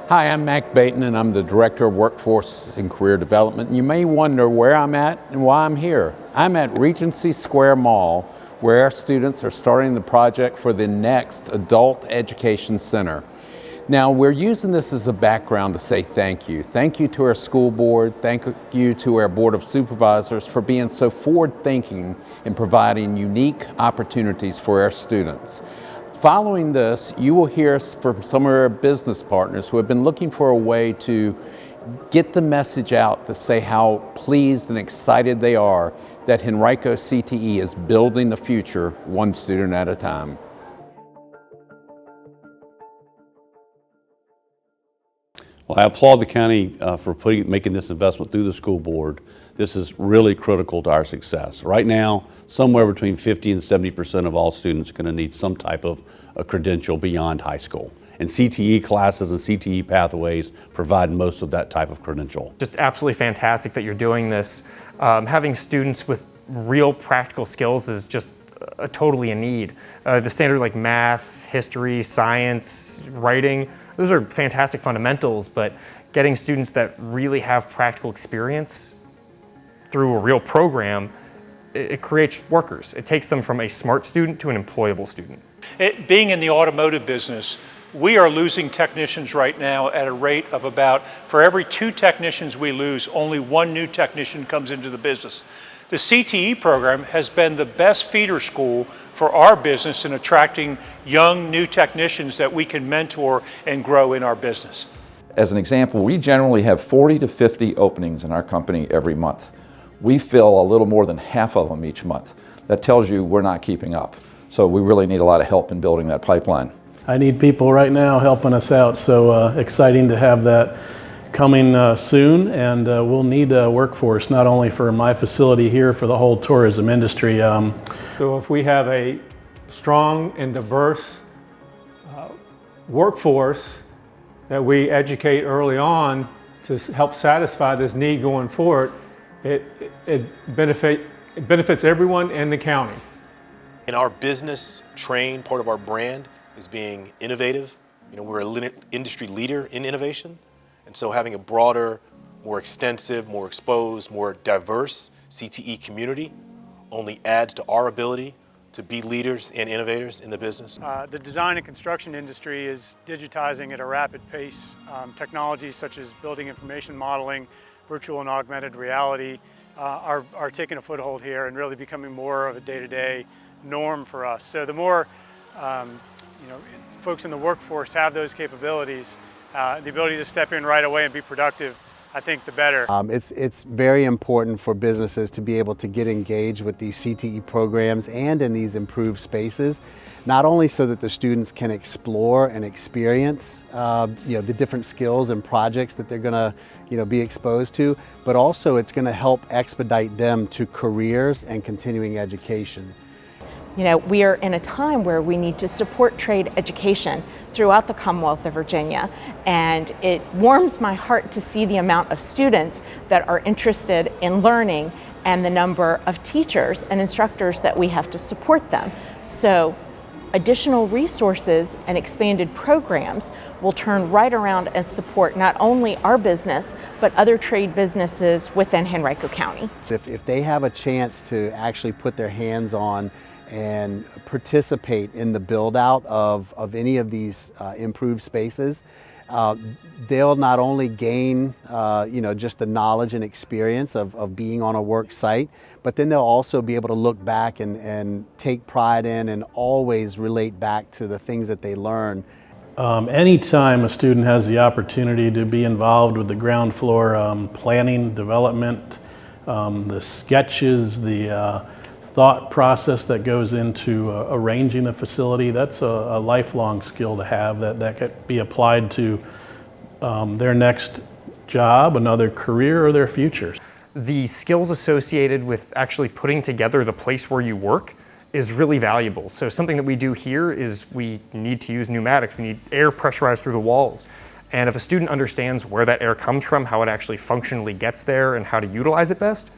Hi, I'm Mac BEATON, and I'm the Director of Workforce and Career Development. You may wonder where I'm at and why I'm here. I'm at Regency Square Mall, where our students are starting the project for the next Adult Education Center. Now, we're using this as a background to say thank you. Thank you to our school board, thank you to our Board of Supervisors for being so forward-thinking in providing unique opportunities for our students. Following this, you will hear from some of our business partners who have been looking for a way to get the message out to say how pleased and excited they are that Henrico CTE is building the future one student at a time. Well, I applaud the county for making this investment through the school board. This is really critical to our success. Right now, somewhere between 50 and 70% of all students are going to need some type of a credential beyond high school. And CTE classes and CTE pathways provide most of that type of credential. Just absolutely fantastic that you're doing this. Having students with real practical skills is just totally a need. The standard like math, history, science, writing, those are fantastic fundamentals, but getting students that really have practical experience through a real program, it creates workers. It takes them from a smart student to an employable student. Being in the automotive business, we are losing technicians right now at a rate of about, for every 2 technicians we lose, only 1 new technician comes into the business. The CTE program has been the best feeder school for our business in attracting young new technicians that we can mentor and grow in our business. As an example, we generally have 40 to 50 openings in our company every month. We fill a little more than half of them each month. That tells you we're not keeping up. So we really need a lot of help in building that pipeline. I need people right now helping us out, so exciting to have that coming soon, and we'll need a workforce not only for my facility here, for the whole tourism industry. So if we have a strong and diverse workforce that we educate early on to help satisfy this need going forward, it benefits everyone in the county. In our business train, part of our brand is being innovative. You know, we're an industry leader in innovation. And so having a broader, more extensive, more exposed, more diverse CTE community only adds to our ability to be leaders and innovators in the business. The design and construction industry is digitizing at a rapid pace. Technologies such as building information modeling, virtual and augmented reality are taking a foothold here and really becoming more of a day-to-day norm for us. So the more folks in the workforce have those capabilities, the ability to step in right away and be productive, I think the better. It's very important for businesses to be able to get engaged with these CTE programs and in these improved spaces, not only so that the students can explore and experience the different skills and projects that they're going to be exposed to, but also it's going to help expedite them to careers and continuing education. You know, we are in a time where we need to support trade education throughout the Commonwealth of Virginia, and it warms my heart to see the amount of students that are interested in learning and the number of teachers and instructors that we have to support them. So additional resources and expanded programs will turn right around and support not only our business, but other trade businesses within Henrico County. If they have a chance to actually put their hands on and participate in the build out of any of these improved spaces, they'll not only gain just the knowledge and experience of being on a work site, but then they'll also be able to look back and take pride in and always relate back to the things that they learn. Anytime a student has the opportunity to be involved with the ground floor planning, development, the sketches, the thought process that goes into arranging a facility, that's a lifelong skill to have that could be applied to their next job, another career, or their future. The skills associated with actually putting together the place where you work is really valuable. So something that we do here is we need to use pneumatics. We need air pressurized through the walls. And if a student understands where that air comes from, how it actually functionally gets there, and how to utilize it best,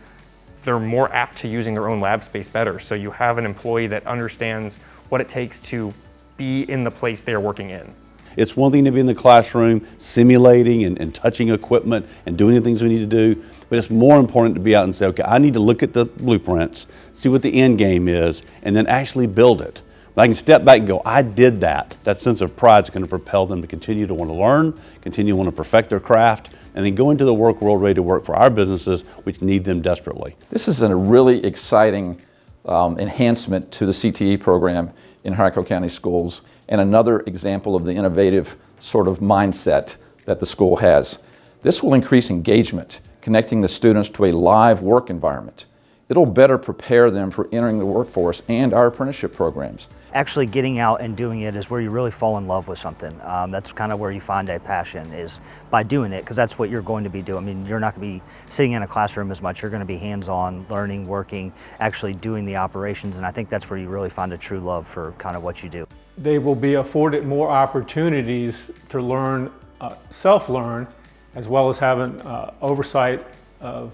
they're more apt to using their own lab space better. So you have an employee that understands what it takes to be in the place they're working in. It's one thing to be in the classroom simulating and touching equipment and doing the things we need to do, but it's more important to be out and say, okay, I need to look at the blueprints, see what the end game is, and then actually build it. But I can step back and go, I did that. That sense of pride is going to propel them to continue to want to learn, continue to want to perfect their craft, and then go into the work world ready to work for our businesses, which need them desperately. This is a really exciting enhancement to the CTE program in Henrico County Schools, and another example of the innovative sort of mindset that the school has. This will increase engagement, connecting the students to a live work environment. It'll better prepare them for entering the workforce and our apprenticeship programs. Actually getting out and doing it is where you really fall in love with something. That's kind of where you find a passion, is by doing it, because that's what you're going to be doing. I mean, you're not going to be sitting in a classroom as much. You're going to be hands-on, learning, working, actually doing the operations, and I think that's where you really find a true love for kind of what you do. They will be afforded more opportunities to learn, self-learn, as well as having oversight of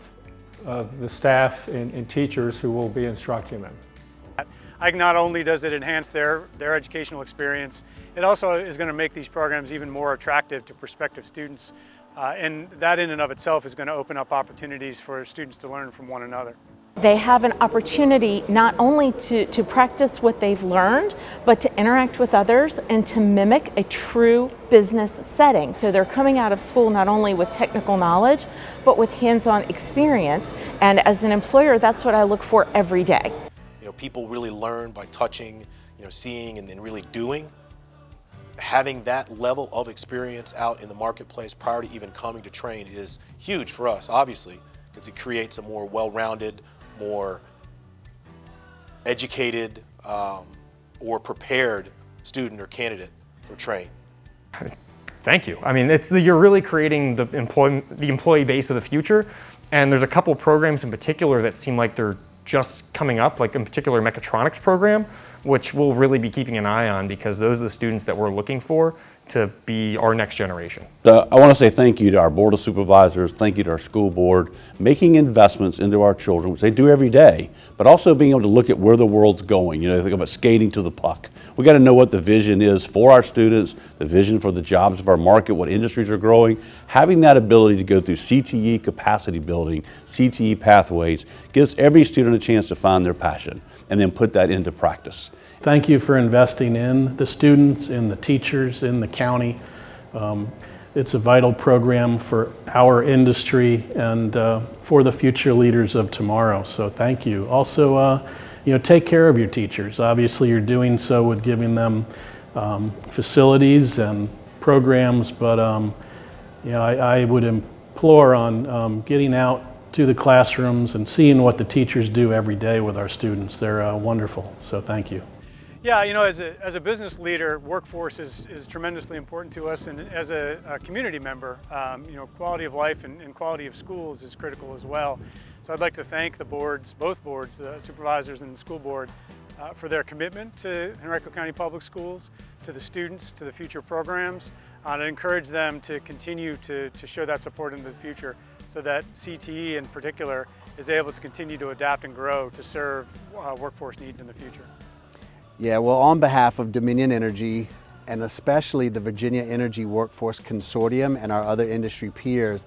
the staff and teachers who will be instructing them. I think not only does it enhance their educational experience, it also is going to make these programs even more attractive to prospective students. And that in and of itself is going to open up opportunities for students to learn from one another. They have an opportunity not only to practice what they've learned, but to interact with others and to mimic a true business setting. So they're coming out of school not only with technical knowledge, but with hands-on experience. And as an employer, that's what I look for every day. You know, people really learn by touching, seeing and then really doing. Having that level of experience out in the marketplace prior to even coming to train is huge for us, obviously, because it creates a more well-rounded, more educated or prepared student or candidate for train. Thank you. I mean, you're really creating the employee base of the future, and there's a couple programs in particular that seem like they're just coming up, like in particular mechatronics program, which we'll really be keeping an eye on, because those are the students that we're looking for to be our next generation. I want to say thank you to our Board of Supervisors, thank you to our school board, making investments into our children, which they do every day, but also being able to look at where the world's going. Think about skating to the puck. We got to know what the vision is for our students, the vision for the jobs of our market, what industries are growing. Having that ability to go through CTE capacity building, CTE pathways, gives every student a chance to find their passion and then put that into practice. Thank you for investing in the students, in the teachers, in the county. It's a vital program for our industry and for the future leaders of tomorrow, so thank you. Also, take care of your teachers. Obviously, you're doing so with giving them facilities and programs, but I would implore on getting out to the classrooms and seeing what the teachers do every day with our students. They're wonderful, so thank you. Yeah, as a business leader, workforce is tremendously important to us, and as a community member, quality of life and quality of schools is critical as well. So I'd like to thank the boards, both boards, the supervisors and the school board, for their commitment to Henrico County Public Schools, to the students, to the future programs, and I encourage them to continue to show that support into the future, so that CTE in particular is able to continue to adapt and grow to serve workforce needs in the future. Yeah, well, on behalf of Dominion Energy and especially the Virginia Energy Workforce Consortium and our other industry peers,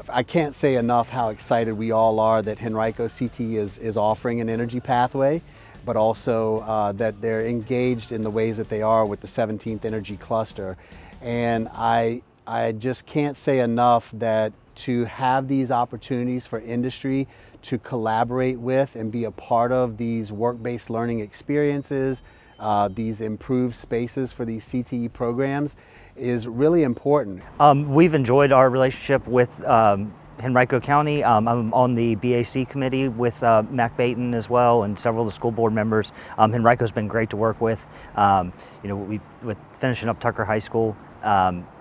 I can't say enough how excited we all are that Henrico CTE is offering an energy pathway, but also that they're engaged in the ways that they are with the 17th Energy Cluster. And I just can't say enough that to have these opportunities for industry to collaborate with and be a part of these work-based learning experiences, these improved spaces for these CTE programs is really important. We've enjoyed our relationship with Henrico County. I'm on the BAC committee with Mac BEATON as well, and several of the school board members. Henrico's been great to work with. With finishing up Tucker High School,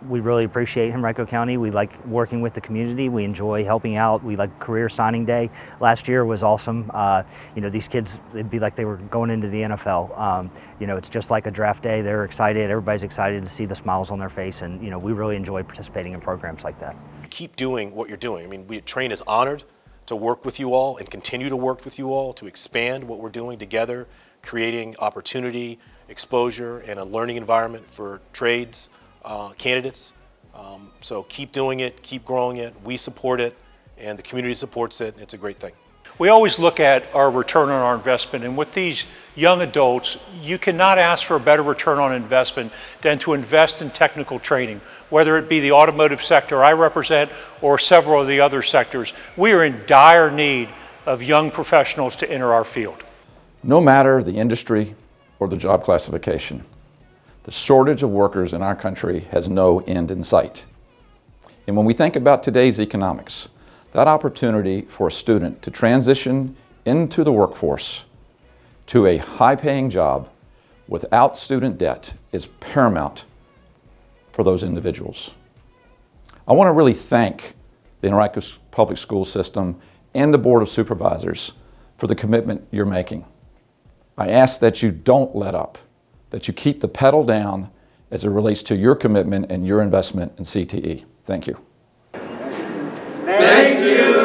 we really appreciate Henrico County. We like working with the community. We enjoy helping out. We like career signing day. Last year was awesome. These kids, it'd be like they were going into the NFL. It's just like a draft day. They're excited. Everybody's excited to see the smiles on their face, and we really enjoy participating in programs like that. Keep doing what you're doing. I mean, Train is honored to work with you all and continue to work with you all to expand what we're doing together, creating opportunity, exposure, and a learning environment for trades candidates. So keep doing it, keep growing it. We support it, and the community supports it. It's a great thing. We always look at our return on our investment, and with these young adults, you cannot ask for a better return on investment than to invest in technical training, whether it be the automotive sector I represent or several of the other sectors. We are in dire need of young professionals to enter our field. No matter the industry or the job classification, the shortage of workers in our country has no end in sight. And when we think about today's economics, that opportunity for a student to transition into the workforce to a high-paying job without student debt is paramount for those individuals. I want to really thank the Henrico Public School System and the Board of Supervisors for the commitment you're making. I ask that you don't let up, that you keep the pedal down as it relates to your commitment and your investment in CTE. Thank you. Thank you.